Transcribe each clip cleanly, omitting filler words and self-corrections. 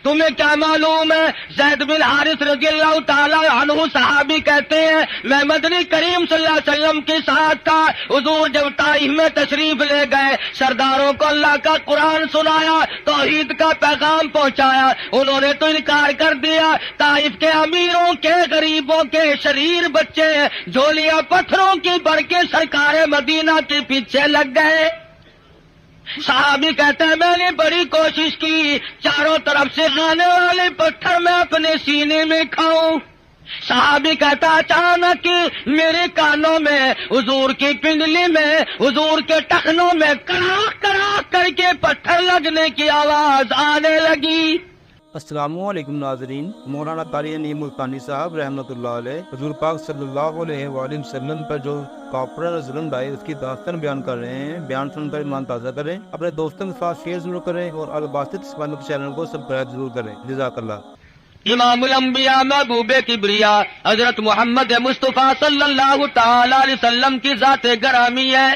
تمہیں کیا معلوم ہے؟ زید بن حارث رضی اللہ تعالی عنہ صحابی کہتے ہیں میں مدنی کریم صلی اللہ علیہ وسلم کے ساتھ تھا، حضور جب طائف میں تشریف لے گئے، سرداروں کو اللہ کا قرآن سنایا، توحید کا پیغام پہنچایا، انہوں نے تو انکار کر دیا۔ طائف کے امیروں کے، غریبوں کے، شریر بچے جھولیاں پتھروں کی بھر کے سرکار مدینہ کے پیچھے لگ گئے۔ صحابی کہتے ہیں میں نے بڑی کوشش کی چاروں طرف سے آنے والے پتھر میں اپنے سینے میں کھاؤں۔ صحابی کہتا اچانک میرے کانوں میں، حضور کی پنڈلی میں، حضور کے ٹخنوں میں کڑاک کڑاک کر کے پتھر لگنے کی آواز آنے لگی۔ السلام علیکم ناظرین، مولانا قاری نعیم ملتانی صاحب رحمۃ اللہ علیہ حضور پاک صلی اللہ علیہ وآلہ وسلم پر جو کافر اور ظلم ڈھائے اس کی داستان بیان کر رہے ہیں۔ بیان سن کر ایمان تازہ کریں، اپنے دوستوں کے ساتھ شیئر ضرور کریں اور الباسط اسلامک چینل کو سبسکرائب ضرور کریں۔ جزاک اللہ۔ امام الانبیاء محبوب کبریا حضرت محمد مصطفیٰ صلی اللہ تعالی علیہ وسلم کی ذات گرامی ہے۔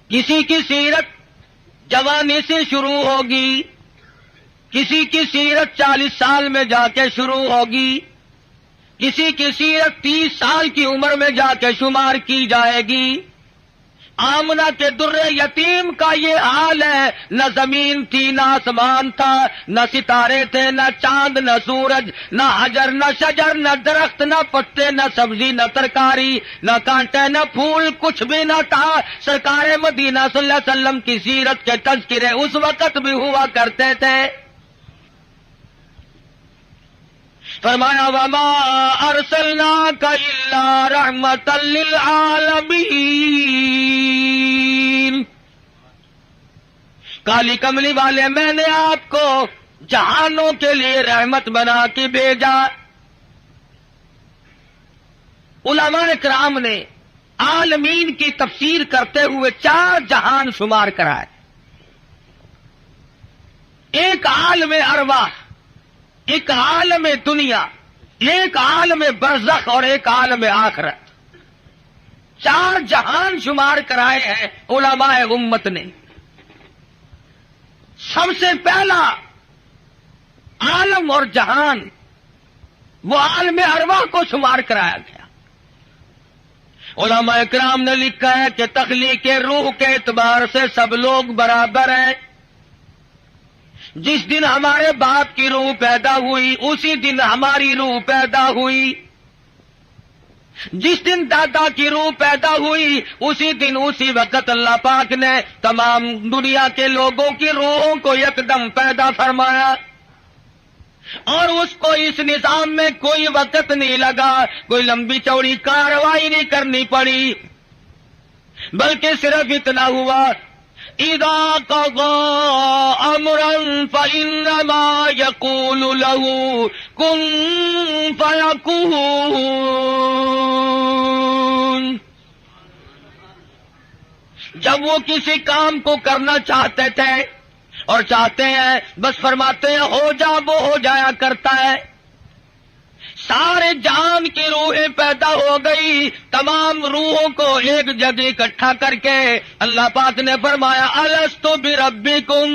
کسی کی سیرت جوانی سے شروع ہوگی، کسی کی سیرت 40 سال میں جا کے شروع ہوگی، کسی کی سیرت 30 سال کی عمر میں جا کے شمار کی جائے گی۔ آمنہ کے در یتیم کا یہ حال ہے، نہ زمین تھی نہ آسمان تھا، نہ ستارے تھے نہ چاند نہ سورج، نہ حجر نہ شجر، نہ درخت نہ پتے، نہ سبزی نہ ترکاری، نہ کانٹے نہ پھول، کچھ بھی نہ تھا۔ سرکار مدینہ صلی اللہ علیہ وسلم کی سیرت کے تذکرے اس وقت بھی ہوا کرتے تھے۔ فرمایا وما ارسلناک الا رحمتا للعالمین، کالی کملی والے میں نے آپ کو جہانوں کے لیے رحمت بنا کے بھیجا۔ علماء کرام نے عالمین کی تفسیر کرتے ہوئے 4 جہان شمار کرائے۔ ایک عالم ارواح، ایک عالم دنیا، ایک عالم برزخ اور ایک عالم آخرت، 4 جہان شمار کرائے ہیں علماء امت نے۔ سب سے پہلا عالم اور جہان وہ عالم ارواح کو شمار کرایا گیا۔ علماء اکرام نے لکھا ہے کہ تخلیق روح کے اعتبار سے سب لوگ برابر ہیں۔ جس دن ہمارے باپ کی روح پیدا ہوئی اسی دن ہماری روح پیدا ہوئی، جس دن دادا کی روح پیدا ہوئی اسی دن اسی وقت اللہ پاک نے تمام دنیا کے لوگوں کی روحوں کو یکدم پیدا فرمایا، اور اس کو اس نظام میں کوئی وقت نہیں لگا، کوئی لمبی چوڑی کارروائی نہیں کرنی پڑی، بلکہ صرف اتنا ہوا اذا قضى امرا فانما يقول له كن فيكون۔ جب وہ کسی کام کو کرنا چاہتے تھے اور چاہتے ہیں بس فرماتے ہیں ہو جا، وہ ہو جایا کرتا ہے۔ سارے جہان کی روحیں پیدا ہو گئی، تمام روحوں کو ایک جگہ اکٹھا کر کے اللہ پاک نے فرمایا الستو بربکم،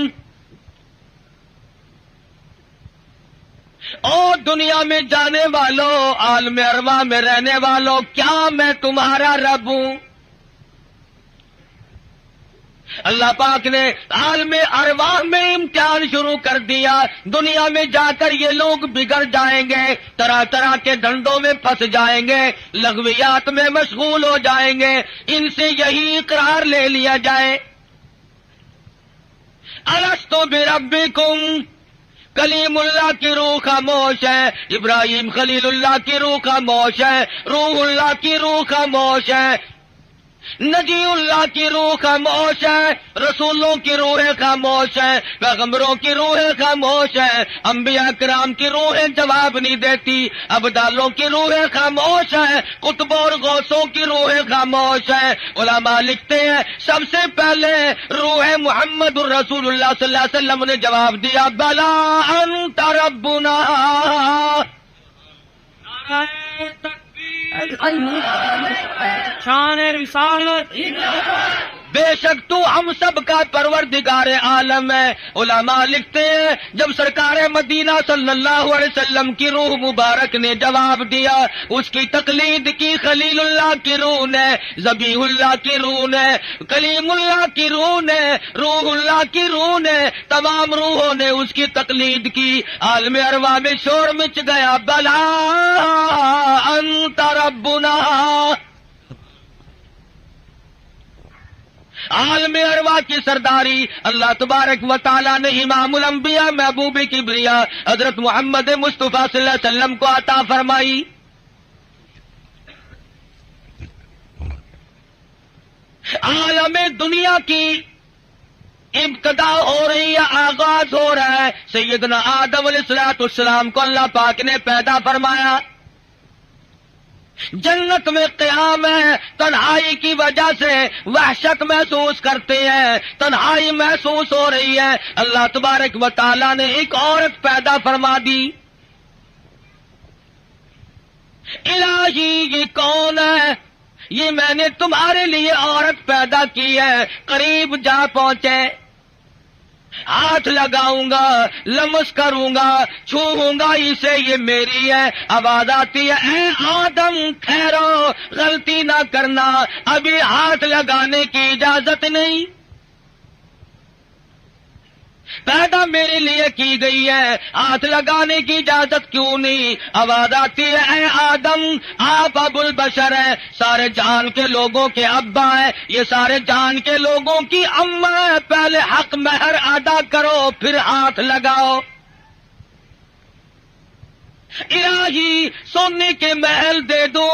او دنیا میں جانے والوں، عالم ارواح میں رہنے والوں، کیا میں تمہارا رب ہوں؟ اللہ پاک نے عالم ارواح میں امتحان شروع کر دیا۔ دنیا میں جا کر یہ لوگ بگڑ جائیں گے، طرح طرح کے دھندوں میں پھنس جائیں گے، لغویات میں مشغول ہو جائیں گے، ان سے یہی اقرار لے لیا جائے الستو بربکم۔ کلیم اللہ کی روح خاموش ہے، ابراہیم خلیل اللہ کی روح خاموش ہے، روح اللہ کی روح خاموش ہے، نجی اللہ کی روح خاموش ہے، رسولوں کی روحیں خاموش ہیں، پیغمبروں کی روحیں خاموش ہیں، انبیاء کرام کی روحیں جواب نہیں دیتی، ابدالوں کی روحیں خاموش ہیں، قطبوں اور غوثوں کی روحیں خاموش ہیں۔ علماء لکھتے ہیں سب سے پہلے روح محمد الرسول اللہ صلی اللہ علیہ وسلم نے جواب دیا بلا انت ربنا۔ شان رسالت بے شک تو ہم سب کا پروردگار عالم ہے۔ علماء لکھتے ہیں جب سرکار مدینہ صلی اللہ علیہ وسلم کی روح مبارک نے جواب دیا، اس کی تقلید کی خلیل اللہ کی روح نے، ذبیح اللہ کی روح نے، کلیم اللہ کی روح نے، روح اللہ کی روح نے، تمام روحوں نے اس کی تقلید کی۔ عالم ارواح میں شور مچ گیا، بلا انت ربنا۔ عالم ارواح کی سرداری اللہ تبارک و تعالیٰ نے امام الانبیاء محبوب کبریا حضرت محمد مصطفیٰ صلی اللہ علیہ وسلم کو عطا فرمائی۔ عالم دنیا کی ابتدا ہو رہی ہے، آغاز ہو رہا ہے۔ سیدنا آدم علیہ السلام کو اللہ پاک نے پیدا فرمایا۔ جنت میں قیام ہے، تنہائی کی وجہ سے وحشت محسوس کرتے ہیں، تنہائی محسوس ہو رہی ہے۔ اللہ تبارک و تعالیٰ نے ایک عورت پیدا فرما دی۔ الہی یہ کون ہے؟ یہ میں نے تمہارے لیے عورت پیدا کی ہے۔ قریب جا پہنچے، ہاتھ لگاؤں گا، لمس کروں گا، چھوؤں گا اسے، یہ میری ہے۔ آواز آتی ہے، اے آدم ٹھہرو، غلطی نہ کرنا، ابھی ہاتھ لگانے کی اجازت نہیں، پیدا میرے لیے کی گئی ہے، ہاتھ لگانے کی اجازت کیوں نہیں؟ آواز آتی ہے، اے آدم آپ ابو البشر ہیں، سارے جہان کے لوگوں کے ابا ہیں، یہ سارے جہان کے لوگوں کی اماں ہے، پہلے حق مہر ادا کرو پھر ہاتھ لگاؤ۔ الہی سونے کے محل دے دو،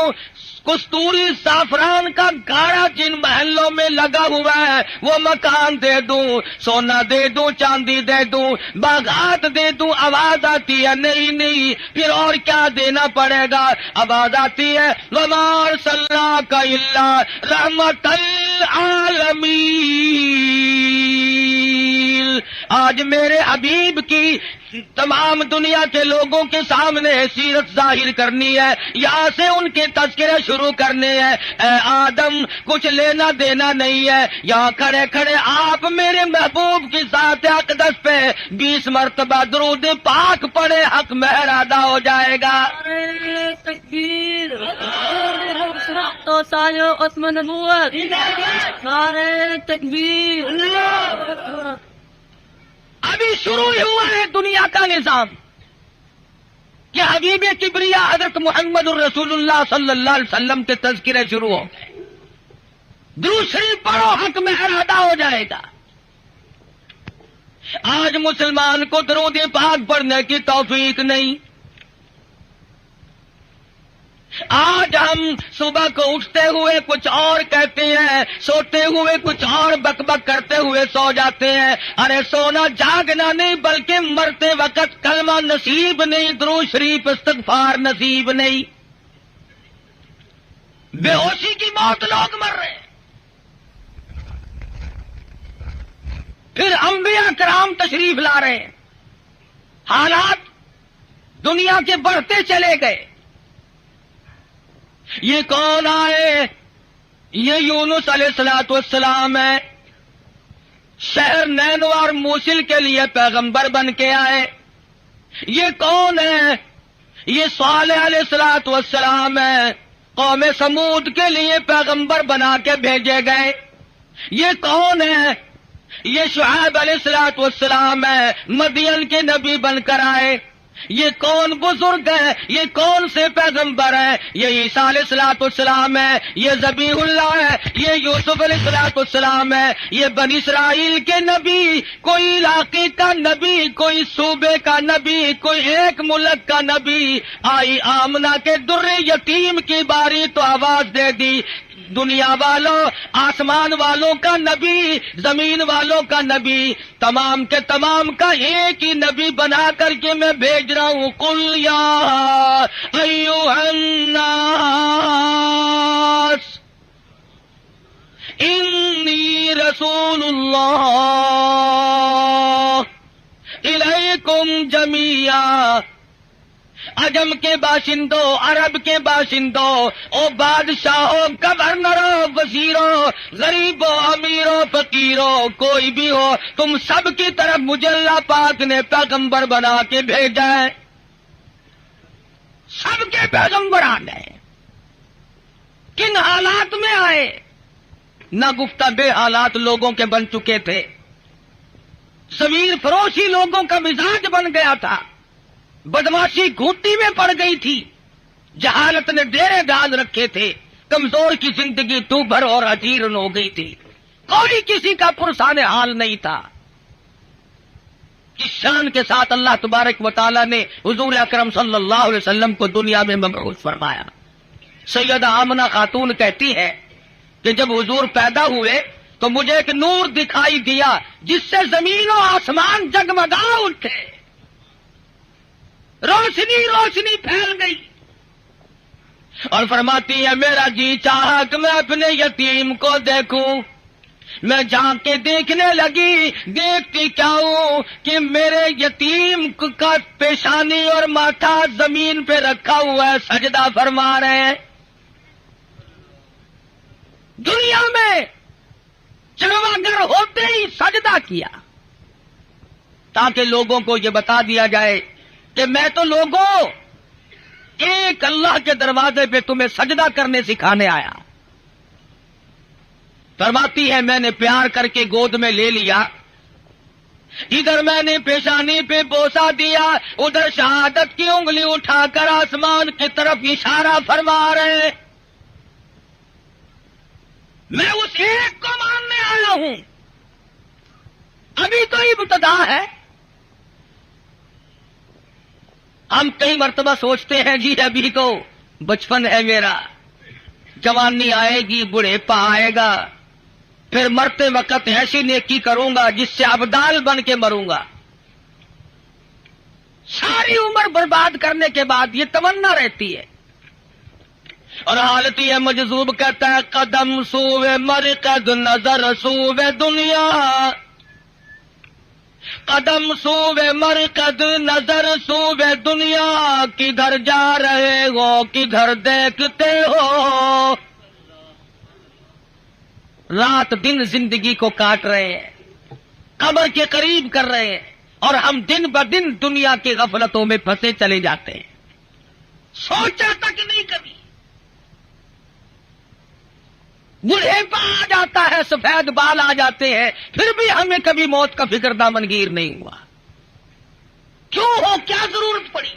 کستوری زعفران کا گاڑا جن محلوں میں لگا ہوا ہے وہ مکان دے دوں، سونا دے دوں، چاندی دے دوں، باغات دے دوں۔ آواز آتی ہے نہیں نہیں، پھر اور کیا دینا پڑے گا؟ آواز آتی ہے وما ارسلناک الا رحمۃ للعالمین۔ آج میرے حبیب کی تمام دنیا کے لوگوں کے سامنے سیرت ظاہر کرنی ہے، یہاں سے ان کے تذکرے شروع کرنے ہیں۔ اے آدم کچھ لینا دینا نہیں ہے، یہاں کھڑے کھڑے آپ میرے محبوب کی ذات اقدس پہ 20 مرتبہ درود پاک پڑے، حق مہر ادا ہو جائے گا۔ تکبیر تو سایو عثم نبوت، نعرہ تکبیر۔ ابھی شروع ہی ہوا ہے دنیا کا نظام کہ حبیب کبریا حضرت محمد الرسول اللہ صلی اللہ علیہ وسلم کے تذکرے شروع ہو گئے۔ درود شریف پڑھو، حق مہر ادا ہو جائے گا۔ آج مسلمان کو درود پاک پڑھنے کی توفیق نہیں۔ آج ہم صبح کو اٹھتے ہوئے کچھ اور کہتے ہیں، سوتے ہوئے کچھ اور بک بک کرتے ہوئے سو جاتے ہیں۔ ارے سونا جاگنا نہیں، بلکہ مرتے وقت کلمہ نصیب نہیں، درود شریف استغفار نصیب نہیں، بے ہوشی کی موت لوگ مر رہے ہیں۔ پھر انبیاء کرام تشریف لا رہے ہیں، حالات دنیا کے بڑھتے چلے گئے۔ یہ کون آئے؟ یہ یونس علیہ السلام ہے، شہر نینوار موصل کے لیے پیغمبر بن کے آئے۔ یہ کون ہے؟ یہ صالح علیہ السلام ہے، قوم سمود کے لیے پیغمبر بنا کے بھیجے گئے۔ یہ کون ہے؟ یہ شعیب علیہ السلام ہے، مدین کے نبی بن کر آئے۔ یہ کون بزرگ ہے؟ یہ کون سے پیغمبر ہے؟ یہ عیسیٰ علیہ السلام ہے، یہ ذبیح اللہ ہے، یہ یوسف علیہ السلام ہے، یہ بنی اسرائیل کے نبی، کوئی علاقے کا نبی، کوئی صوبے کا نبی، کوئی ایک ملک کا نبی۔ آئی آمنہ کے در یتیم کی باری تو آواز دے دی، دنیا والوں، آسمان والوں کا نبی، زمین والوں کا نبی، تمام کے تمام کا ایک ہی نبی بنا کر کے میں بھیج رہا ہوں۔ قل یا ایھا الناس انی رسول اللہ الیکم جمیعا۔ عجم کے باشندوں، عرب کے باشندوں، او بادشاہوں، گورنروں، وزیروں، غریب ہو، امیر ہو، فقیر ہو، کوئی بھی ہو، تم سب کی طرف مجھے اللہ پاک نے پیغمبر بنا کے بھیجا ہے. سب کے پیغمبر آ گئے. کن حالات میں آئے؟ نہ گفتہ بے حالات لوگوں کے بن چکے تھے، ضمیر فروشی لوگوں کا مزاج بن گیا تھا، بدماشی گھوٹی میں پڑ گئی تھی، جہالت نے ڈیرے ڈال رکھے تھے، کمزور کی زندگی تو بھر اور اجیرن ہو گئی تھی، کوئی کسی کا پرسان حال نہیں تھا. اس شان کے ساتھ اللہ تبارک و تعالی نے حضور اکرم صلی اللہ علیہ وسلم کو دنیا میں مبعوث فرمایا. سیدہ آمنہ خاتون کہتی ہے کہ جب حضور پیدا ہوئے تو مجھے ایک نور دکھائی دیا جس سے زمین و آسمان جگمگا اٹھے، روشنی روشنی پھیل گئی. اور فرماتی ہے میرا جی چاہا کہ میں اپنے یتیم کو دیکھوں. میں جا کے دیکھنے لگی، دیکھتی کیا ہوں کہ میرے یتیم کا پیشانی اور ماتھا زمین پہ رکھا ہوا ہے، سجدہ فرما رہے ہیں. دنیا میں چڑواگر ہوتے ہی سجدہ کیا تاکہ لوگوں کو یہ بتا دیا جائے کہ میں تو لوگوں ایک اللہ کے دروازے پہ تمہیں سجدہ کرنے سکھانے آیا. فرماتی ہے میں نے پیار کر کے گود میں لے لیا، ادھر میں نے پیشانی پہ بوسا دیا، ادھر شہادت کی انگلی اٹھا کر آسمان کی طرف اشارہ فرما رہے ہیں. میں اس ایک کو ماننے آیا ہوں. ابھی تو ابتدا ہے. ہم کئی مرتبہ سوچتے ہیں جی ابھی تو بچپن ہے میرا، جوانی آئے گی، بڑھیپا آئے گا، پھر مرتے وقت ایسی نیکی کروں گا جس سے ابدال بن کے مروں گا. ساری عمر برباد کرنے کے بعد یہ تمنا رہتی ہے. اور حالت یہ مجذوب کہتا ہے قدم سوے مرکز نظر سوے دنیا، قدم سوے مرکز نظر سوے دنیا، کدھر جا رہے ہو کدھر دیکھتے ہو. رات دن زندگی کو کاٹ رہے ہیں، قبر کے قریب کر رہے ہیں، اور ہم دن بدن دنیا کی غفلتوں میں پھنسے چلے جاتے ہیں. سوچا تک نہیں کبھی. بڑھیپا آ جاتا ہے، سفید بال آ جاتے ہیں، پھر بھی ہمیں کبھی موت کا فکر دامنگیر نہیں ہوا. کیوں ہو؟ کیا ضرورت پڑی؟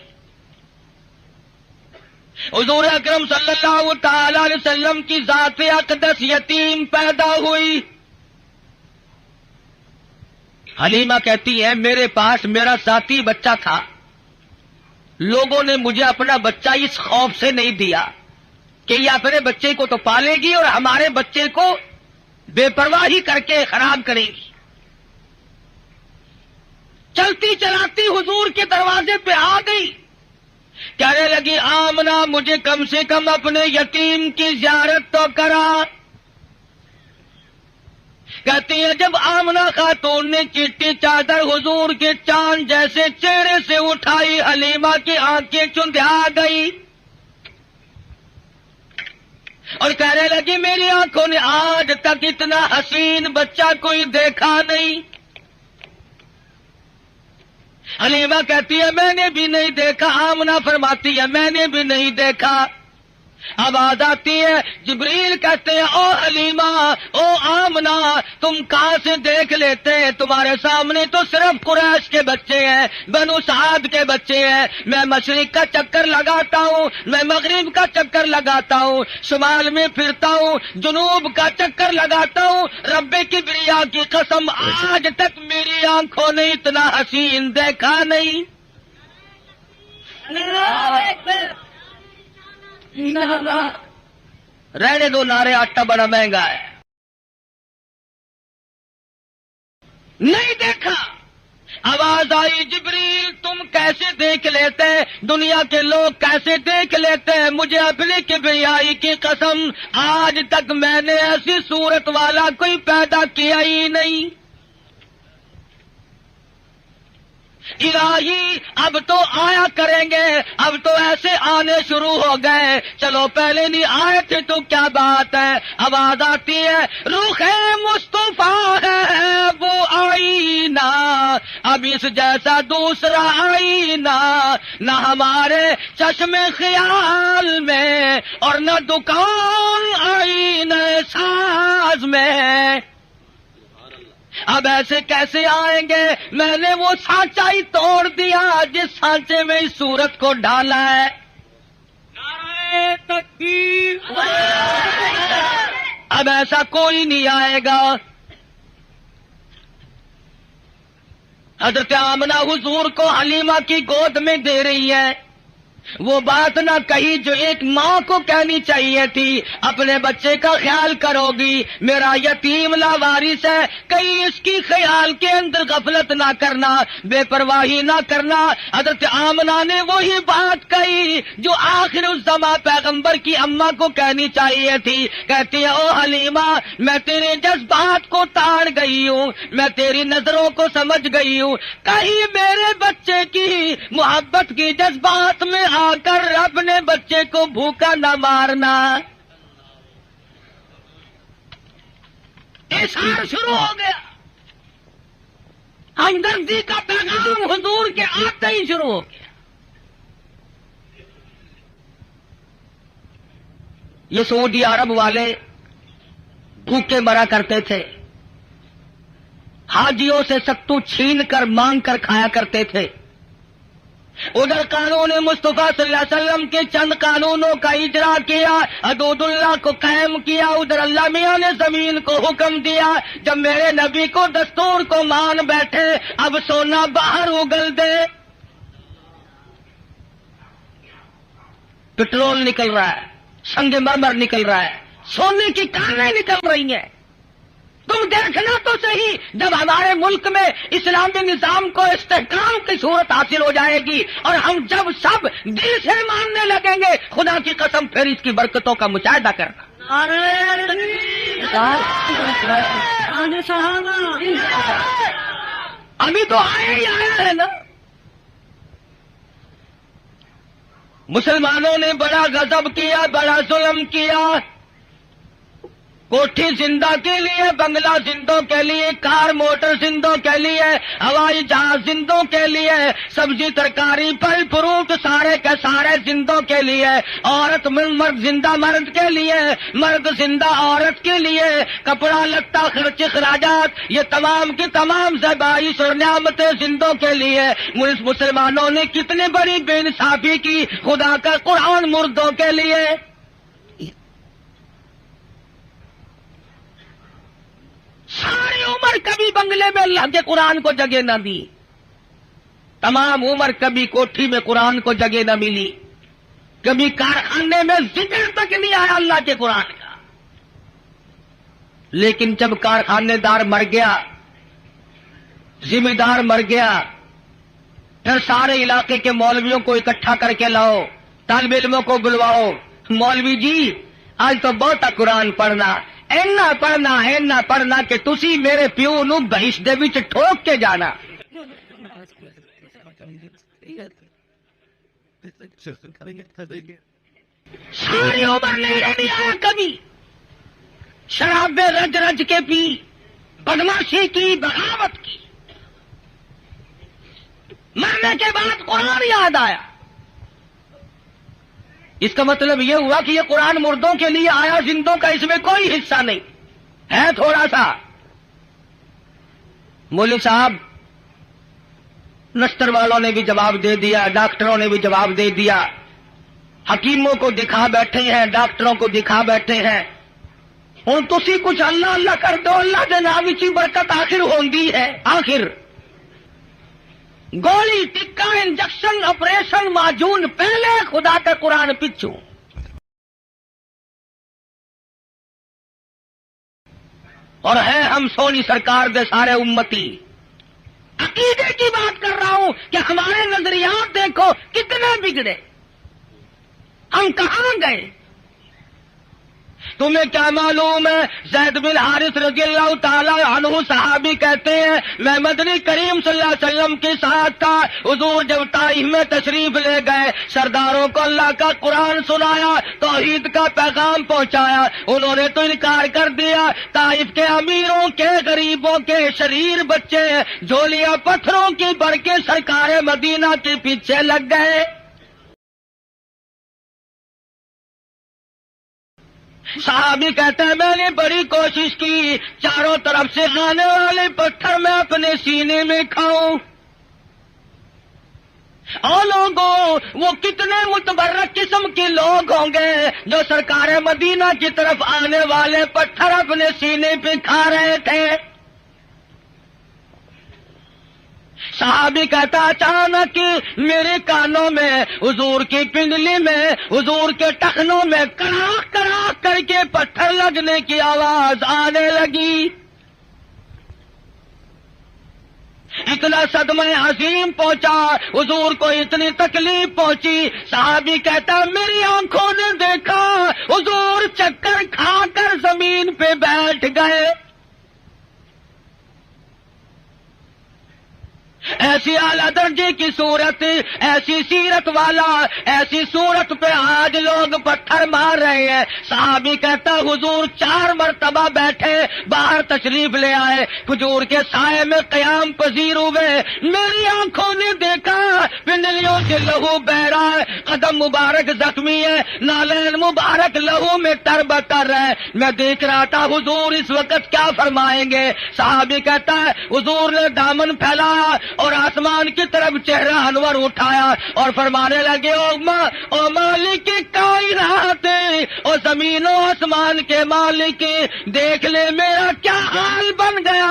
حضور اکرم صلی اللہ تعالی علیہ وسلم کی ذات اقدس یتیم پیدا ہوئی. حلیمہ کہتی ہے میرے پاس میرا ساتھی بچہ تھا، لوگوں نے مجھے اپنا بچہ اس خوف سے نہیں دیا کہ یہ اپنے بچے کو تو پالے گی اور ہمارے بچے کو بے پرواہی کر کے خراب کرے گی. چلتی چلاتی حضور کے دروازے پہ آ گئی، کہنے لگی آمنہ مجھے کم سے کم اپنے یتیم کی زیارت تو کرا. کہتی ہے جب آمنہ خاتون نے چٹی چادر حضور کے چاند جیسے چہرے سے اٹھائی، حلیمہ کی آنکھیں چندھا گئی اور کہنے لگی میری آنکھوں نے آج تک اتنا حسین بچہ کوئی دیکھا نہیں. حلیمہ کہتی ہے میں نے بھی نہیں دیکھا. آمنہ فرماتی ہے میں نے بھی نہیں دیکھا. آواز آتی ہے، جبریل کہتے ہیں او حلیمہ او آمنہ تم کہاں سے دیکھ لیتے؟ تمہارے سامنے تو صرف قریش کے بچے ہیں، بنو سعد کے بچے ہیں. میں مشرق کا چکر لگاتا ہوں، میں مغرب کا چکر لگاتا ہوں، شمال میں پھرتا ہوں، جنوب کا چکر لگاتا ہوں. رب کبریا کی قسم آج تک میری آنکھوں نے اتنا حسین دیکھا نہیں. رہنے دو نعرے، آٹا بڑا مہنگا ہے. نہیں دیکھا. آواز آئی جبریل تم کیسے دیکھ لیتے؟ دنیا کے لوگ کیسے دیکھ لیتے ہیں؟ مجھے اپنی کبریائی کی قسم آج تک میں نے ایسی صورت والا کوئی پیدا کیا ہی نہیں. الہی اب تو آیا کریں گے، اب تو ایسے آنے شروع ہو گئے، چلو پہلے نہیں آئے تھے تو کیا بات ہے۔ آواز آتی ہے رخ مصطفیٰ ہے وہ آئینہ، اب اس جیسا دوسرا آئینہ نہ ہمارے چشم خیال میں اور نہ دکان آئینہ ساز میں۔ اب ایسے کیسے آئیں گے؟ میں نے وہ سانچا ہی توڑ دیا جس سانچے میں اس صورت کو ڈالا ہے۔ نعرہ تکبیر! اب ایسا کوئی نہیں آئے گا۔ حضرت آمنہ حضور کو حلیمہ کی گود میں دے رہی ہے، وہ بات نہ کہی جو ایک ماں کو کہنی چاہیے تھی، اپنے بچے کا خیال کرو گی، میرا یتیم لاوارث ہے، کہیں اس کی خیال کے اندر غفلت نہ کرنا، بے پرواہی نہ کرنا۔ حضرت آمنہ نے وہی بات کہی جو آخر الزماں پیغمبر کی اماں کو کہنی چاہیے تھی، کہتی ہے او حلیمہ میں تیرے جذبات کو تاڑ گئی ہوں، میں تیری نظروں کو سمجھ گئی ہوں، کہیں میرے بچے کی محبت کی جذبات میں آ کر اپنے بچے کو بھوکا نہ مارنا۔ احسان شروع ہو گیا، ہمدردی کا پیغام حضور کے آتے ہی شروع ہو گیا۔ یہ سعودی عرب والے بھوکے مرا کرتے تھے، حاجیوں سے ستو چھین کر مانگ کر کھایا کرتے تھے۔ ادھر قانون مصطفیٰ صلی اللہ علیہ وسلم کے چند قانونوں کا اجرا کیا، حدود اللہ کو قائم کیا، ادھر اللہ میاں نے زمین کو حکم دیا جب میرے نبی کو دستور کو مان بیٹھے اب سونا باہر اگل دے۔ پٹرول نکل رہا ہے، سنگ مرمر نکل رہا ہے، سونے کی کانیں نکل رہی ہیں۔ تم دیکھنا تو صحیح، جب ہمارے ملک میں اسلامی نظام کو استحکام کی صورت حاصل ہو جائے گی اور ہم جب سب دل سے ماننے لگیں گے، خدا کی قسم پھر اس کی برکتوں کا مشاہدہ کرنا۔ ابھی تو آئے ہی آیا ہے نا۔ مسلمانوں نے بڑا غضب کیا، بڑا ظلم کیا، کوٹھی زندہ کے لیے، بنگلہ زندوں کے لیے، کار موٹر زندوں کے لیے، ہوائی جہاز زندوں کے لیے، سبزی ترکاری پھل فروٹ سارے کے سارے زندوں کے لیے، عورت مرد زندہ مرد کے لیے، مرد زندہ عورت کے لیے، کپڑا لتا خرچ اخراجات یہ تمام کی تمام ذبائح اور نعمتیں زندوں کے لیے۔ مسلمانوں نے کتنی بڑی بے انصافی کی، خدا کا قرآن مردوں کے لیے۔ ساری عمر کبھی بنگلے میں اللہ کے قرآن کو جگہ نہ دی، تمام عمر کبھی کوٹھی میں قرآن کو جگہ نہ ملی، کبھی کارخانے میں ذکر تک نہیں آیا اللہ کے قرآن کا۔ لیکن جب کارخانے دار مر گیا، ذمہ دار مر گیا، پھر سارے علاقے کے مولویوں کو اکٹھا کر کے لاؤ، طالب علموں کو بلواؤ، مولوی جی آج تو بہت قرآن پڑھنا، اینا پڑھنا کہ تسی میرے پیو نو بہش دے وچ ٹھوک کے جانا۔ ساری عمر نہیں آیا کبھی، شرابیں رج رج کے پی، بدماشی کی، بغاوت کی، مرنے کے بعد قرآن یاد آیا۔ اس کا مطلب یہ ہوا کہ یہ قرآن مردوں کے لیے آیا، زندوں کا اس میں کوئی حصہ نہیں ہے، تھوڑا سا۔ مولوی صاحب نستر والوں نے بھی جواب دے دیا، ڈاکٹروں نے بھی جواب دے دیا، حکیموں کو دکھا بیٹھے ہیں، ڈاکٹروں کو دکھا بیٹھے ہیں، ہوں تسی کچھ اللہ اللہ کر دو، اللہ دے نام کی برکت آخر ہوندی ہے۔ آخر گولی ٹکا انجیکشن آپریشن معجون پہلے، خدا کا قرآن پچھو۔ اور ہے ہم سونی سرکار دے سارے امتی۔ عقیدے کی بات کر رہا ہوں کہ ہمارے نظریات دیکھو کتنے بگڑے، ہم کہاں گئے۔ تمہیں کیا معلوم ہے؟ زید بن حارث رضی اللہ تعالی عنہ صحابی کہتے ہیں میں مدنی کریم صلی اللہ علیہ وسلم کے ساتھ تھا، حضور جب طائف میں تشریف لے گئے، سرداروں کو اللہ کا قرآن سنایا، توحید کا پیغام پہنچایا، انہوں نے تو انکار کر دیا۔ طائف کے امیروں کے، غریبوں کے، شریر بچے جھولیاں پتھروں کی بھر کے سرکار مدینہ کے پیچھے لگ گئے۔ صحابی کہتے ہیں میں نے بڑی کوشش کی چاروں طرف سے آنے والے پتھر میں اپنے سینے میں کھاؤں۔ اور لوگوں وہ کتنے متبرک قسم کے لوگ ہوں گے جو سرکار مدینہ کی طرف آنے والے پتھر اپنے سینے پہ کھا رہے تھے۔ صحابی کہتا اچانک میرے کانوں میں، حضور کی پنڈلی میں، حضور کے ٹخنوں میں کڑاک کڑاک کر کے پتھر لگنے کی آواز آنے لگی۔ اتنا صدمہ عظیم پہنچا، حضور کو اتنی تکلیف پہنچی۔ صحابی کہتا میری آنکھوں نے دیکھا حضور چکر کھا کر زمین پہ بیٹھ گئے۔ ایسی اعلیٰ درجے کی صورت، ایسی سیرت والا، ایسی صورت پہ آج لوگ پتھر مار رہے ہیں۔ صحابی کہتا حضور 4 مرتبہ بیٹھے، باہر تشریف لے آئے، کھجور کے سائے میں قیام پذیر ہوئے۔ میری آنکھوں نے دیکھا پنڈلیوں سے لہو بہ رہا ہے، قدم مبارک زخمی ہے، نالین مبارک لہو میں تربتر ہے۔ میں دیکھ رہا تھا حضور اس وقت کیا فرمائیں گے۔ صحابی کہتا ہے حضور نے دامن پھیلایا اور آسمان کی طرف چہرہ انور اٹھایا اور فرمانے لگے او مالک کائنات، او زمین و آسمان کے مالک، دیکھ لے میرا کیا حال بن گیا،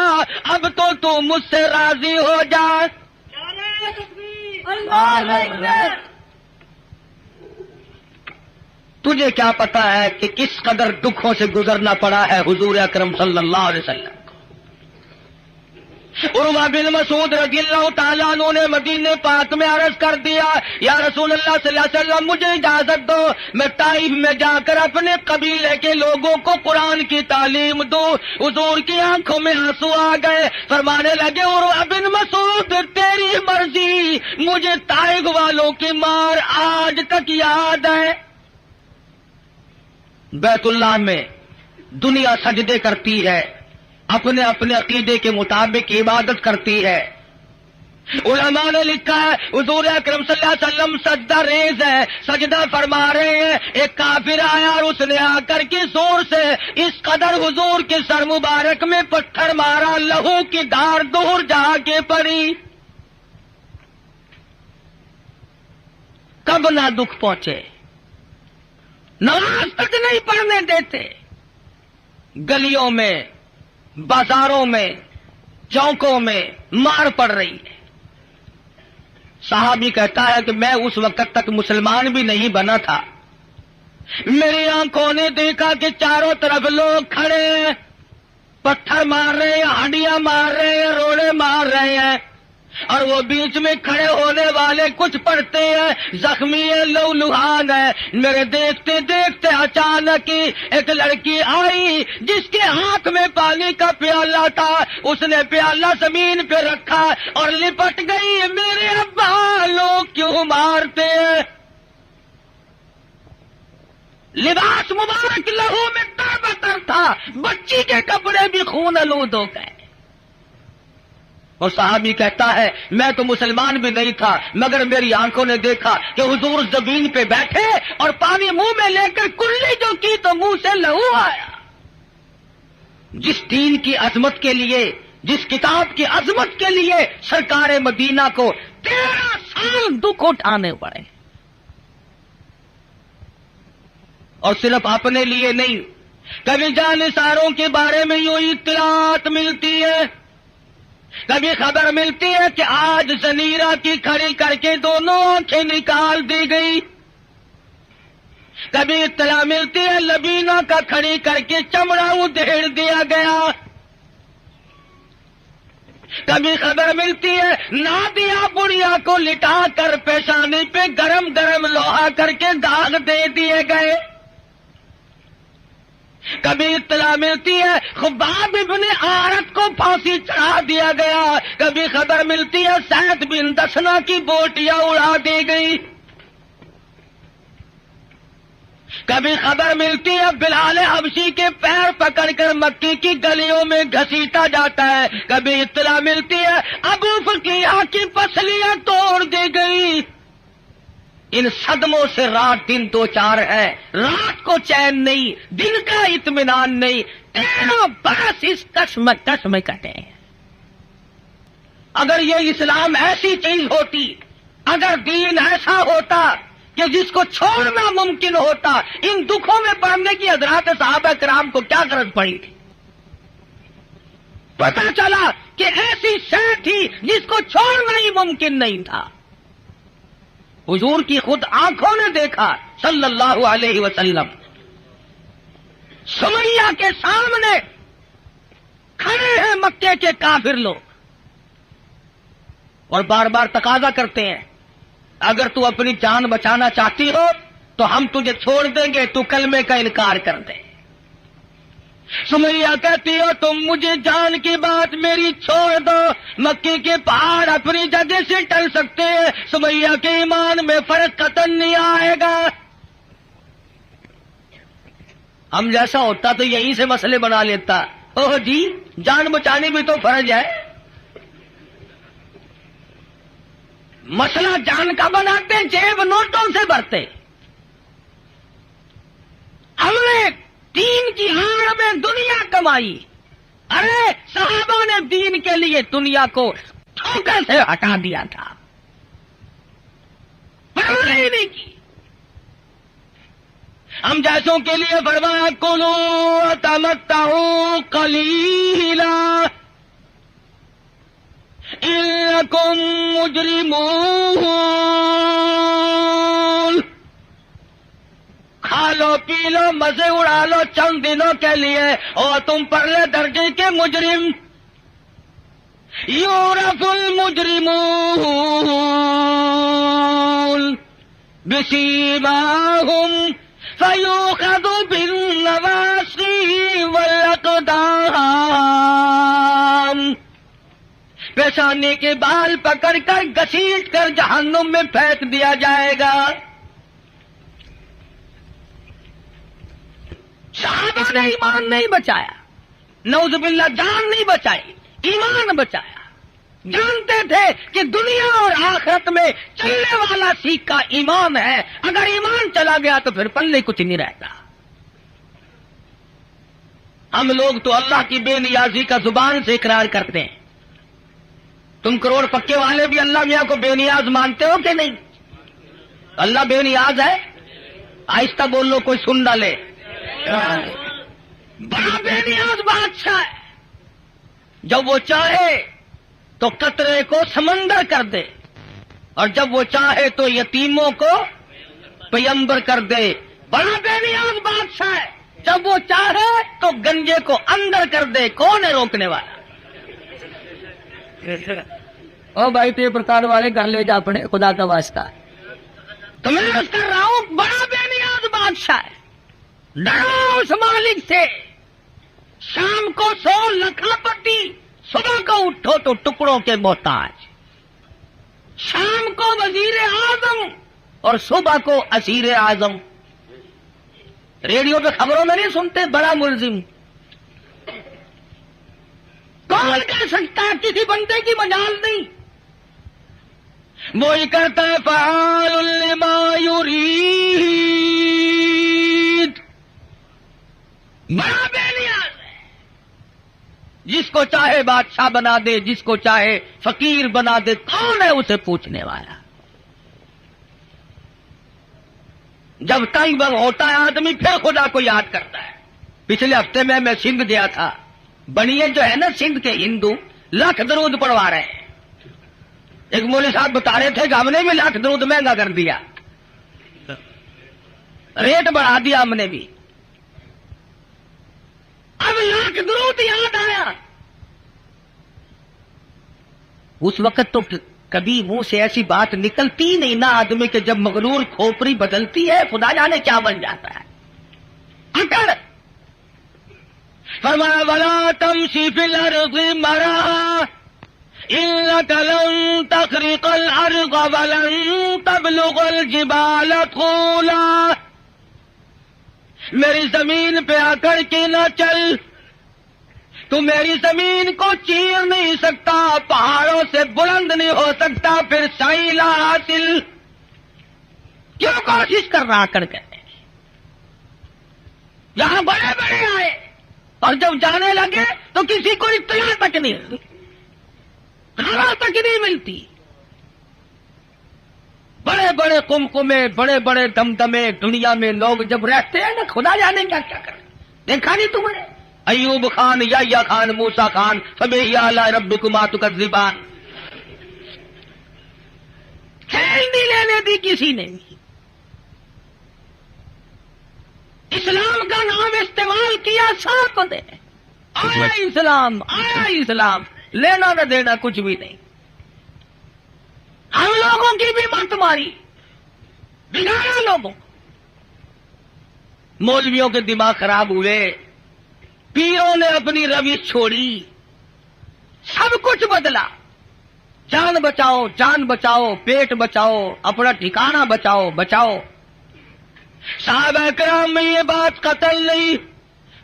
اب تو مجھ سے راضی ہو جا۔ تجھے کیا پتا ہے کہ کس قدر دکھوں سے گزرنا پڑا ہے حضور اکرم صلی اللہ علیہ وسلم۔ عروہ بن مسعود رضی اللہ تعالیٰ عنہ نے مدینہ پاک میں عرض کر دیا یا رسول اللہ صلی اللہ علیہ وسلم مجھے اجازت دو میں طائف میں جا کر اپنے قبیلے کے لوگوں کو قرآن کی تعلیم دوں۔ حضور کی آنکھوں میں آنسو آ گئے، فرمانے لگے عروہ بن مسعود تیری مرضی، مجھے طائف والوں کی مار آج تک یاد ہے۔ بیت اللہ میں دنیا سجدے کرتی ہے، اپنے اپنے عقیدے کے مطابق عبادت کرتی ہے۔ علماء نے لکھا ہے حضور اکرم صلی اللہ علیہ وسلم سجدہ ریز ہے، سجدہ فرما رہے ہیں، ایک کافر آیا اور اس نے آ کر کے زور سے اس قدر حضور کے سر مبارک میں پتھر مارا، لہو کی دھار دور جا کے پڑی۔ کب نہ دکھ پہنچے، نماز تک نہیں پڑھنے دیتے، گلیوں میں، بازاروں میں، چوکوں میں مار پڑ رہی ہے۔ صحابی کہتا ہے کہ میں اس وقت تک مسلمان بھی نہیں بنا تھا، میری آنکھوں نے دیکھا کہ چاروں طرف لوگ کھڑے ہیں، پتھر مار رہے ہیں، ہڈیاں مار رہے ہیں، روڑے مار رہے ہیں، اور وہ بیچ میں کھڑے ہونے والے کچھ پڑھتے ہیں، زخمی ہے، لو لہان ہے۔ میرے دیکھتے دیکھتے اچانک ایک لڑکی آئی جس کے ہاتھ میں پانی کا پیالہ تھا، اس نے پیالہ زمین پہ رکھا اور لپٹ گئی۔ میرے ابا لوگ کیوں مارتے ہیں؟ لباس مبارک لہو میں تربتر تھا، بچی کے کپڑے بھی خون آلود ہو گئے۔ اور صحابی کہتا ہے میں تو مسلمان بھی نہیں تھا، مگر میری آنکھوں نے دیکھا کہ حضور زمین پہ بیٹھے اور پانی منہ میں لے کر کلی جو کی تو منہ سے لہو آیا۔ جس دین کی عظمت کے لیے، جس کتاب کی عظمت کے لیے سرکار مدینہ کو 13 سال دکھ اٹھانے پڑے، اور صرف اپنے لیے نہیں، کبھی جانثاروں کے بارے میں یوں اطلاعات ملتی ہے، کبھی خبر ملتی ہے کہ آج زنیرہ کی کھڑی کر کے دونوں آنکھیں نکال دی گئی، کبھی اطلاع ملتی ہے لبینہ کا کھڑی کر کے چمڑا ادھیڑ دیا گیا، کبھی خبر ملتی ہے نادیہ بڑھیا کو لٹا کر پیشانی پہ گرم گرم لوہا کر کے داغ دے دیے گئے۔ کبھی اطلاع ملتی ہے خباب ابن عارت کو پھانسی چڑھا دیا گیا، کبھی خبر ملتی ہے سعد بن دسنا کی بوٹیاں اڑا دی گئی، کبھی خبر ملتی ہے بلال حبشی کے پیر پکڑ کر مکی کی گلیوں میں گھسیٹا جاتا ہے، کبھی اطلاع ملتی ہے ابو فقیہ کی پسلیاں توڑ دی گئی۔ ان صدموں سے رات دن دو چار ہے، رات کو چین نہیں، دن کا اطمینان نہیں، تینوں برس اس کشمکش میں کٹے ہیں۔ اگر یہ اسلام ایسی چیز ہوتی، اگر دین ایسا ہوتا کہ جس کو چھوڑنا ممکن ہوتا، ان دکھوں میں پڑنے کی حضرات صحابہ کرام کو کیا غرض پڑی تھی؟ پتہ چلا کہ ایسی شے تھی جس کو چھوڑنا ہی ممکن نہیں تھا۔ حضور کی خود آنکھوں نے دیکھا صلی اللہ علیہ وسلم، سمیہ کے سامنے کھڑے ہیں مکے کے کافر لوگ اور بار بار تقاضا کرتے ہیں اگر تو اپنی جان بچانا چاہتی ہو تو ہم تجھے چھوڑ دیں گے، تو کلمے کا انکار کر دے۔ سمیہ کہتی ہو تم مجھے جان کی بات میری چھوڑ دو، مکی کے پہاڑ اپنی جگہ سے ٹل سکتے ہیں، سمیہ کے ایمان میں فرق قطعاً نہیں آئے گا۔ ہم جیسا ہوتا تو یہیں سے مسئلے بنا لیتا، اوہ جی جان بچانی بھی تو فرض ہے۔ مسئلہ جان کا بناتے، جیب نوٹوں سے بھرتے۔ ہم نے دین کی آڑ میں دنیا کمائی، ارے صحابہ نے دین کے لیے دنیا کو ٹھوکر سے ہٹا دیا تھا، پرواہ ہی نہیں کی۔ ہم جیسوں کے لیے فرمایا کلوا تمتعوا قلیلا انکم مجرمون، کھا لو پی لو مزے اڑا لو چند دنوں کے لیے، اور تم پرلے درجے کے مجرم۔ یعرف المجرمون بسیماہم فیؤخذ بالنواصی والاقدام، پیشانی کے بال پکڑ کر گھسیٹ کر جہنم میں پھینک دیا جائے گا۔ صحابہ نے ایمان نہیں بچایا، نعوذ باللہ جان نہیں بچائی، ایمان بچایا۔ جانتے تھے کہ دنیا اور آخرت میں چلنے والا سیکھا ایمان ہے، اگر ایمان چلا گیا تو پھر پلے کچھ نہیں رہتا۔ ہم لوگ تو اللہ کی بے نیازی کا زبان سے اقرار کرتے ہیں، تم کروڑ پکے والے بھی اللہ میاں کو بے نیاز مانتے ہو کہ نہیں؟ اللہ بے نیاز ہے؟ آہستہ بول لو کوئی سن نہ لے۔ بڑا بے نیاز بادشاہ ہے، جب وہ چاہے تو قطرے کو سمندر کر دے، اور جب وہ چاہے تو یتیموں کو پیمبر کر دے۔ بڑا بے نیاز بادشاہ ہے، جب وہ چاہے تو گنجے کو اندر کر دے، کون ہے روکنے والا؟ او بھائی تے پرکار والے گھر لے جا اپنے، خدا کا واسطہ تو میں عرض کر رہا ہوں بڑا بے نیاز بادشاہ ہے۔ ڈرو اس مالک سے، شام کو سو لکھا پتی، صبح کو اٹھو تو ٹکڑوں کے محتاج، شام کو وزیر اعظم اور صبح کو اسیر اعظم۔ ریڈیو پہ خبروں میں نہیں سنتے بڑا ملزم؟ کون کہہ سکتا ہے؟ کسی بندے کی مجال نہیں، وہی کرتا ہے فعال لما یرید۔ بڑا بے نیاز ہے، جس کو چاہے بادشاہ بنا دے، جس کو چاہے فقیر بنا دے، کون ہے اسے پوچھنے والا؟ جب تنگ بگ ہوتا ہے آدمی پھر خدا کو یاد کرتا ہے۔ پچھلے ہفتے میں سندھ گیا تھا، بنیے جو ہے نا سندھ کے ہندو لاکھ درود پڑھوا رہے ہیں۔ ایک مولوی صاحب بتا رہے تھے کہ ہم نے بھی لاکھ درود مہنگا کر دیا، ریٹ بڑھا دیا ہم نے بھی۔ اب لاکھ درود یاد آیا، اس وقت تو کبھی منہ سے ایسی بات نکلتی نہیں نا آدمی کہ جب مغرور کھوپڑی بدلتی ہے خدا جانے کیا بن جاتا ہے۔ اگر فرمایا ولا تمشی فی الارض مرحا انک لن تخرق الارض ولن تبلغ الجبال طولا، میری زمین پہ آ کر کے نہ چل، تو میری زمین کو چیر نہیں سکتا، پہاڑوں سے بلند نہیں ہو سکتا، پھر سائلہ حاصل کیوں کوشش کر رہا کر کے؟ یہاں بڑے بڑے آئے اور جب جانے لگے تو کسی کو اطلاع تک نہیں ملتی، خبر تک نہیں ملتی۔ بڑے بڑے قمقمے، بڑے بڑے دمدمے دنیا میں لوگ جب رہتے ہیں نا، خدا جانے کیا کیا کریں۔ دیکھا نہیں تم نے ایوب خان، یحییٰ خان، موسیٰ خان، فبأي آلاء ربكما تكذبان، کھیل نہیں لینے دی کسی نے۔ اسلام کا نام استعمال کیا سانپ نے، آیا اسلام، آیا اسلام، لینا نہ دینا کچھ بھی نہیں۔ ہم لوگوں کی بھی مت ماری، بگاڑا لوگوں، مولویوں کے دماغ خراب ہوئے، پیروں نے اپنی روش چھوڑی، سب کچھ بدلا۔ جان بچاؤ، جان بچاؤ، پیٹ بچاؤ، اپنا ٹھکانہ بچاؤ، بچاؤ۔ صحابہ کرام میں یہ بات قتل نہیں۔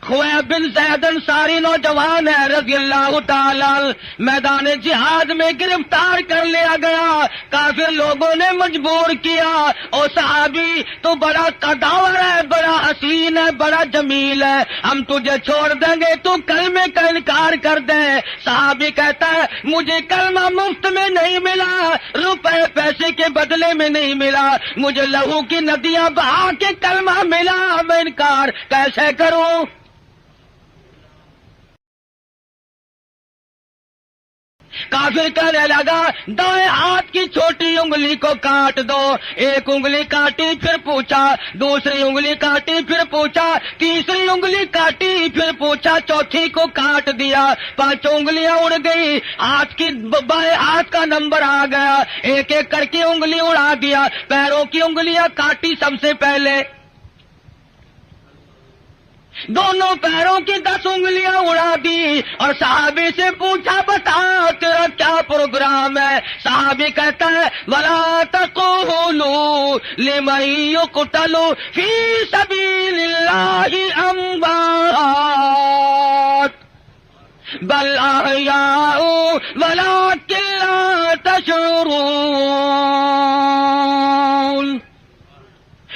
خویب بن زید انصاری نوجوان ہے رضی اللہ تعالی، میدان جہاد میں گرفتار کر لیا گیا، کافر لوگوں نے مجبور کیا، او صحابی تو بڑا قداور ہے، بڑا حسین ہے، بڑا جمیل ہے، ہم تجھے چھوڑ دیں گے تو کلمے کا انکار کر دے۔ صحابی کہتا ہے مجھے کلمہ مفت میں نہیں ملا، روپے پیسے کے بدلے میں نہیں ملا، مجھے لہو کی ندیاں بہا کے کلمہ ملا، میں انکار کیسے کروں؟ کافر کہنے لگا دائیں ہاتھ کی چھوٹی انگلی کو کاٹ دو، ایک انگلی کاٹی پھر پوچھا، دوسری انگلی کاٹی پھر پوچھا، تیسری انگلی کاٹی پھر پوچھا، چوتھی کو کاٹ دیا، 5 انگلیاں اڑ گئی، ہاتھ کی بائیں ہاتھ کا نمبر آ گیا، ایک ایک کر کے انگلی اڑا دیا، پیروں کی انگلیاں کاٹی سب سے پہلے، دونوں پیروں کی 10 انگلیاں اڑا دی، اور صحابی سے پوچھا بتا تیرا کیا پروگرام ہے؟ صحابی کہتا ہے وَلَا تَقُولُوا لِمَن يُقْتَلُ فِي سَبِيلِ اللَّهِ أَمْوَاتٌ بَلْ أَحْيَاءٌ وَلَٰكِن لَّا تَشْعُرُونَ۔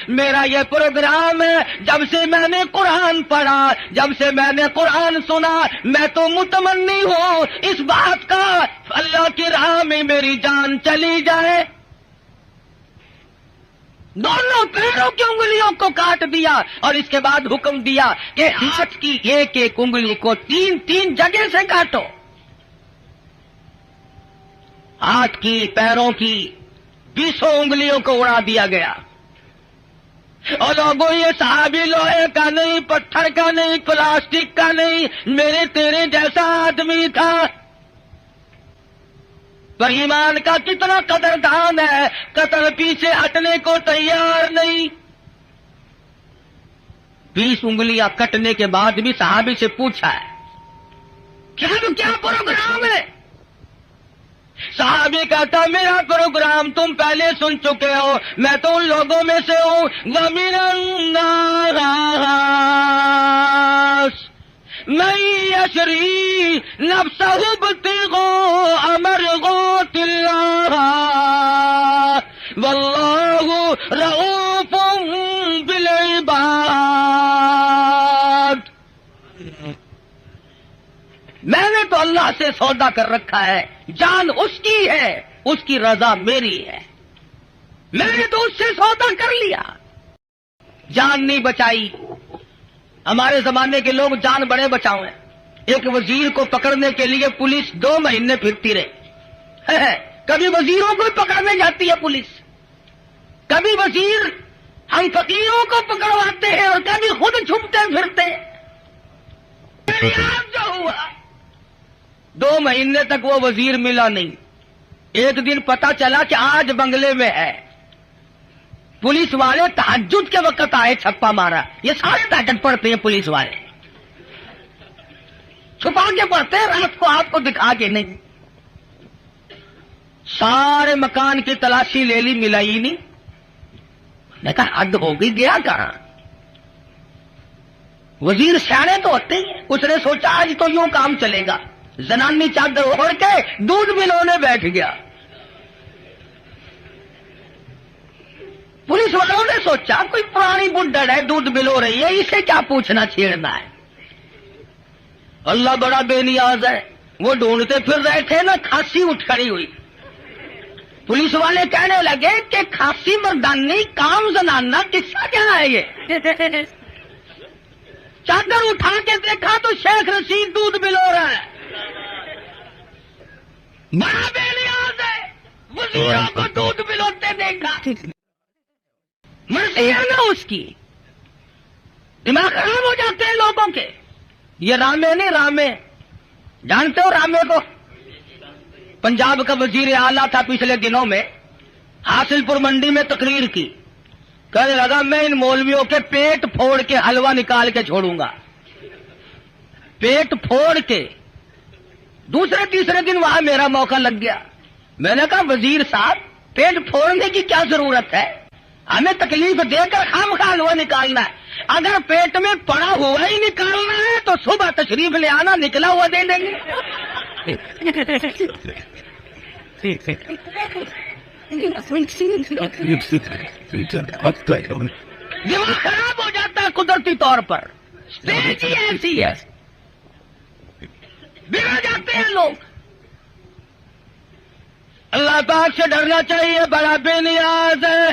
میرا یہ پروگرام ہے، جب سے میں نے قرآن پڑھا، جب سے میں نے قرآن سنا، میں تو متمنی ہوں اس بات کا اللہ کی راہ میں میری جان چلی جائے۔ دونوں پیروں کی انگلیوں کو کاٹ دیا، اور اس کے بعد حکم دیا کہ ہاتھ کی ایک ایک انگلی کو 3 جگہ سے کاٹو، ہاتھ کی، پیروں کی 20 انگلیوں کو اڑا دیا گیا۔ اور لوگوں یہ صحابی لوہے کا نہیں، پتھر کا نہیں، پلاسٹک کا نہیں، میرے تیرے جیسا آدمی تھا، پر ایمان کا کتنا قدردان ہے، قتل پیچھے ہٹنے کو تیار نہیں۔ 20 انگلیاں کٹنے کے بعد بھی صحابی سے پوچھا ہے کیا پروگرام ہے؟ صحابی کہتا میرا پروگرام تم پہلے سن چکے ہو، میں تو ان لوگوں میں سے ہوں وَمِنَ النَّاسِ مَن يَشْرِي نَفْسَهُ ابْتِغَاءَ مَرْضَاتِ اللَّهِ وَاللَّهُ رَءُوفٌ بِالْعِبَادِ۔ میں نے تو اللہ سے سودا کر رکھا ہے، جان اس کی ہے، اس کی رضا میری ہے، میں نے تو اس سے سودا کر لیا، جان نہیں بچائی۔ ہمارے زمانے کے لوگ جان بڑے بچاؤ ہیں۔ ایک وزیر کو پکڑنے کے لیے پولیس 2 مہینے پھرتی رہی، کبھی وزیروں کو پکڑنے جاتی ہے پولیس، کبھی وزیر ہم فقیروں کو پکڑواتے ہیں، اور کبھی خود چھپتے پھرتے۔ جو ہوا 2 مہینے تک وہ وزیر ملا نہیں۔ ایک دن پتا چلا کہ آج بنگلے میں ہے، پولیس والے تہجد کے وقت آئے، چھپا مارا، یہ سارے تہجد پڑھتے ہیں پولیس والے، چھپا کے پڑھتے ہیں رات کو آپ کو دکھا کے نہیں. سارے مکان کی تلاشی لے لی, ملا ہی نہیں. میں کہا حد ہو گئی, گیا کہاں؟ وزیر سیانے تو ہوتے ہی. اس نے سوچا آج تو یوں کام چلے گا, زنانی چادر اوڑھ کے دودھ ملونے بیٹھ گیا. پولیس والوں نے سوچا کوئی پرانی بڈڑ ہے, دودھ ملو رہی ہے, اسے کیا پوچھنا چھیڑنا ہے. اللہ بڑا بے نیاز ہے, وہ ڈھونڈتے پھر رہے تھے نا, کھانسی اٹھ کھڑی ہوئی. پولیس والے کہنے لگے کہ کھانسی مردانی کام زنانہ قصہ کیا ہے یہ؟ چادر اٹھا کے دیکھا تو شیخ رشید دودھ ملو رہا ہے. بڑا بے نیاز ہے, وزیروں کو دودھ ملوتے دیکھا. مرضی ہے نا اس کی, دماغ خراب ہو جاتے ہیں لوگوں کے. یہ رامے نہیں, رامے جانتے ہو رامے کو؟ پنجاب کا وزیر اعلیٰ تھا, پچھلے دنوں میں حاصل پور منڈی میں تقریر کی. کہنے لگا میں ان مولویوں کے پیٹ پھوڑ کے حلوہ نکال کے چھوڑوں گا. پیٹ پھوڑ کے. دوسرے تیسرے دن وہاں میرا موقع لگ گیا. میں نے کہا وزیر صاحب, پیٹ پھوڑنے کی کیا ضرورت ہے؟ ہمیں تکلیف دے کر خامخواہ حلوہ نکالنا ہے. اگر پیٹ میں پڑا ہوا ہی نکالنا ہے تو صبح تشریف لے آنا, نکلا ہوا دے دیں گے. دماغ خراب ہو جاتا ہے قدرتی طور پر. ایسی ہے, بگڑ جاتے ہیں لوگ. اللہ پاک سے ڈرنا چاہیے, بڑا بے نیاز ہے.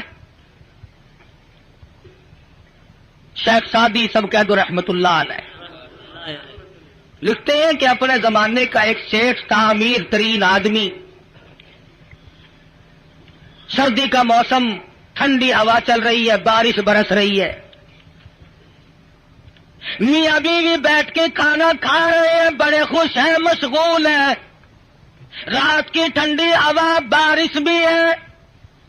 شیخ سعدی سب کہہ دو رحمت اللہ علیہ لکھتے ہیں کہ اپنے زمانے کا ایک شیخ تھا, امیر ترین آدمی. سردی کا موسم, ٹھنڈی ہوا چل رہی ہے, بارش برس رہی ہے. میاں بیوی بیٹھ کے کھانا کھا رہے ہیں, بڑے خوش ہیں, مشغول ہیں. رات کی ٹھنڈی ہوا, بارش بھی ہے,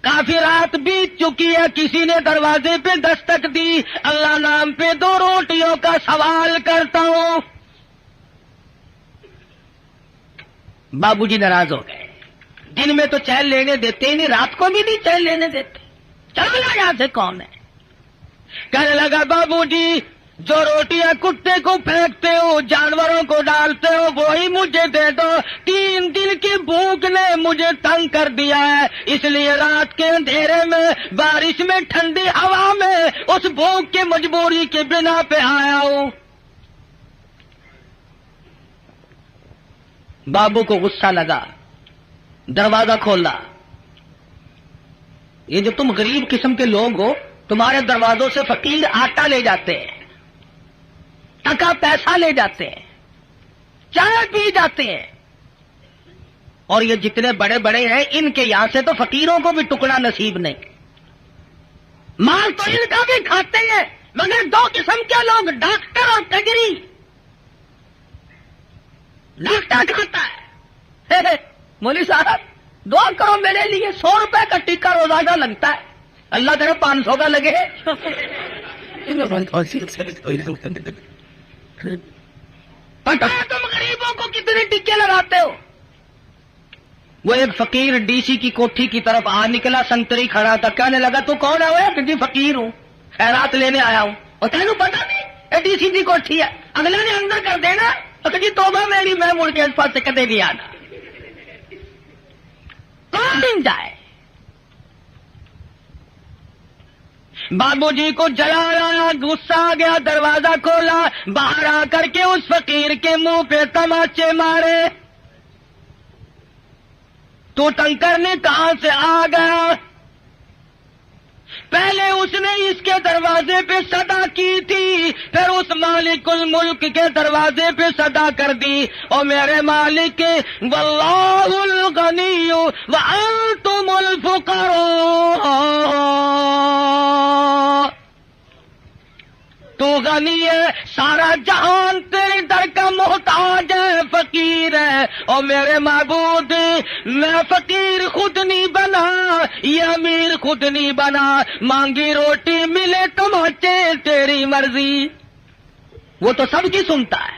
کافی رات بیت چکی ہے. کسی نے دروازے پہ دستک دی. اللہ نام پہ 2 روٹیوں کا سوال کرتا ہوں. بابو جی ناراض ہو گئے. دن میں تو چین لینے دیتے ہی نہیں, رات کو بھی نہیں چین لینے دیتے. چلا یہاں سے کون ہے؟ کہنے لگا بابو جی جو روٹیاں کتے کو پھینکتے ہو, جانوروں کو ڈالتے ہو, وہی مجھے دے دو. 3 دن کی بھوک نے مجھے تنگ کر دیا ہے, اس لیے رات کے اندھیرے میں, بارش میں, ٹھنڈی ہوا میں اس بھوک کی مجبوری کی بنا پہ آیا ہوں. بابو کو غصہ لگا, دروازہ کھولا. یہ جو تم غریب قسم کے لوگ ہو, تمہارے دروازوں سے فقیر آٹا لے جاتے ہیں, ٹکا پیسہ لے جاتے ہیں, چائے پی جاتے ہیں, اور یہ جتنے بڑے بڑے ہیں ان کے یہاں سے تو فقیروں کو بھی ٹکڑا نصیب نہیں. مال تو ان کا بھی کھاتے ہیں, مگر 2 قسم کے لوگ, ڈاکٹر اور تجری. ڈاکٹر کھاتا ہے, مولوی صاحب دعا کرو میرے لیے, 100 روپے کا ٹیکہ روزانہ لگتا ہے, اللہ تیرے 500 کا لگے. تم غریبوں کو کتنے ٹکے لگاتے ہو. وہ ایک فقیر ڈی سی کی کوٹھی کی طرف آ نکلا, سنتری کھڑا تھا. کہنے لگا تو کون ہے؟ وہ کہ جی فقیر ہوں, خیرات لینے آیا ہوں. اور تینوں پتا نہیں ڈی سی کی کوٹھی ہے, اگلے نے اندر کر دینا. تو کہ جی توبہ میری, میں مڑ کے اس پاس سے کدے نہیں آنا. کون دن جائے. بابو جی کو جلایا, غصہ آ گیا, دروازہ کھولا, باہر آ کر کے اس فقیر کے منہ پہ تماچے مارے. تو ٹنکر نے کہاں سے آ گیا؟ پہلے اس نے اس کے دروازے پہ صدا کی تھی, پھر اس مالک الملک کے دروازے پہ صدا کر دی. اور میرے مالک, واللہ الغنی وانتم الفقراء, تو غنی ہے, سارا جہان تیرے در کا محتاج ہے, فقیر ہے. اور میرے معبود, میں فقیر خود نہیں بنا, یہ امیر خود نہیں بنا. مانگی روٹی ملے تماچے, تیری مرضی. وہ تو سب کی سنتا ہے.